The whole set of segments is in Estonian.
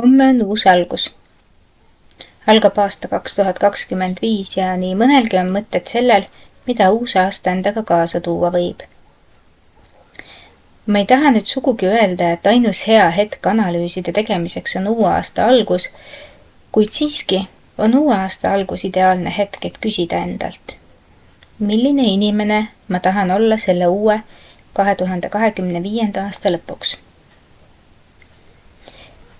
Homme on uus algus. Algab aasta 2025 ja nii mõnelgi on mõtted sellel, mida uus aasta endaga kaasa tuua võib. Ma ei taha nüüd sugugi öelda, et ainus hea hetk analüüside tegemiseks on uue aasta algus, kuid siiski on uue aasta algus ideaalne hetk, et küsida endalt. Milline inimene ma tahan olla selle uue 2025. aasta lõpuks?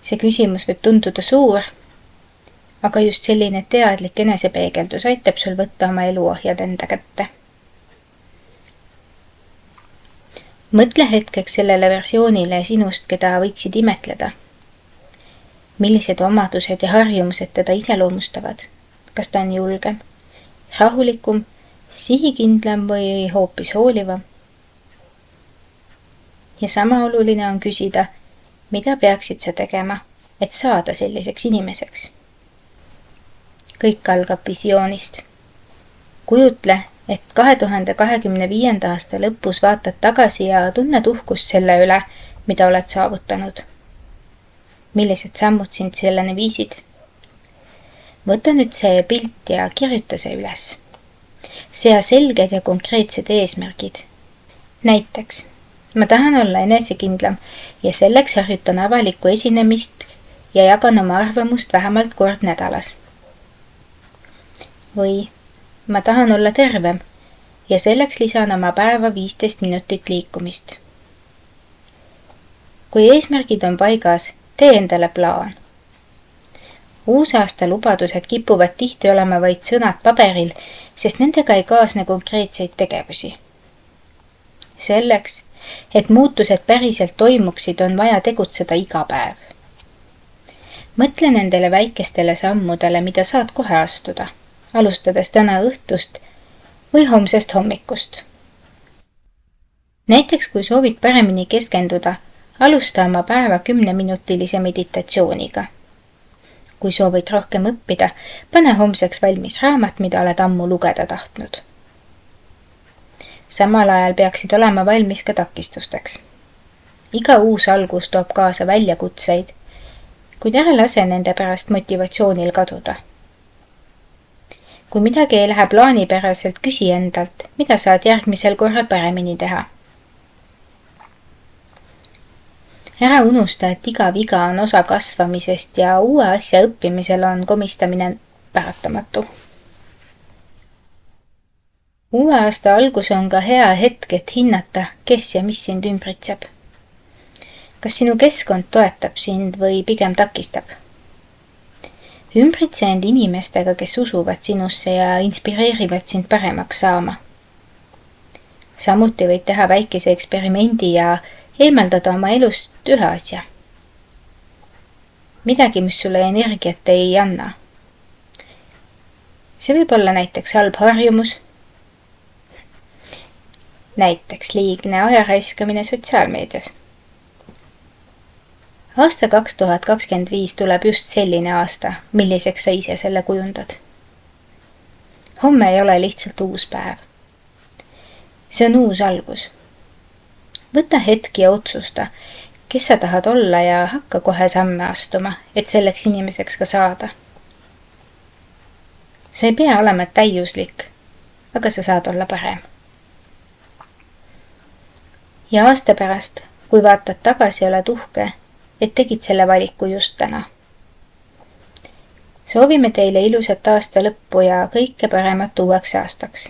See küsimus võib tunduda suur, aga just selline teadlik enesepeegeldus aitab sul võtta oma eluohjad enda kätte. Mõtle hetkeks sellele versioonile sinust, keda võiksid imetleda. Millised omadused ja harjumused teda iseloomustavad? Kas ta on julgem, rahulikum, sihikindlam või hoopis hoolivam? Ja sama oluline on küsida, mida peaksid sa tegema, et saada selliseks inimeseks? Kõik algab visioonist. Kujutle, et 2025. aasta lõpus vaatad tagasi ja tunned uhkust selle üle, mida oled saavutanud. Millised sammud sind selleni viisid? Võta nüüd see pilt ja kirjuta see üles. Sea selged ja konkreetsed eesmärgid. Näiteks, ma tahan olla enesekindlam ja selleks harjutan avalikku esinemist ja jagan oma arvamust vähemalt kord nädalas. Või ma tahan olla tervem ja selleks lisan oma päeva 15 minutit liikumist. Kui eesmärgid on paigas, tee endale plaan. Uusaasta lubadused kipuvad tihti olema vaid sõnad paberil, sest nendega ei kaasne konkreetseid tegevusi. Selleks, et muutused päriselt toimuksid, on vaja tegutseda iga päev. Mõtle nendele väikestele sammudele, mida saad kohe astuda, alustades täna õhtust või homsest hommikust. Näiteks, kui soovid paremini keskenduda, alusta oma päeva 10-minutilise meditatsiooniga. Kui soovid rohkem õppida, pane homseks valmis raamat, mida oled ammu lugeda tahtnud. Samal ajal peaksid olema valmis ka takistusteks. Iga uus algus toob kaasa väljakutseid, kuid ära lase nende pärast motivatsioonil kaduda. Kui midagi ei lähe plaanipäraselt, küsi endalt, mida saad järgmisel korral paremini teha. Ära unusta, et iga viga on osa kasvamisest ja uue asja õppimisel on komistamine paratamatu. Uue aasta algus on ka hea hetk, et hinnata, kes ja mis sind ümbritseb. Kas sinu keskkond toetab sind või pigem takistab? Ümbritse end inimestega, kes usuvad sinusse ja inspireerivad sind paremaks saama. Samuti võid teha väikese eksperimendi ja eemaldada oma elust ühe asja. Midagi, mis sulle energiat ei anna. See võib olla näiteks halb harjumus, näiteks liigne aja raiskamine sotsiaalmeedias. Aasta 2025 tuleb just selline aasta, milliseks sa ise selle kujundad. Homme ei ole lihtsalt uus päev. See on uus algus. Võta hetki ja otsusta, kes sa tahad olla ja hakka kohe samme astuma, et selleks inimeseks ka saada. Sa ei pea olema täiuslik, aga sa saad olla parem. Ja aasta pärast, kui vaatad tagasi, oled uhke, et tegid selle valiku just täna. Soovime teile ilusat aasta lõppu ja kõike paremat uueks aastaks.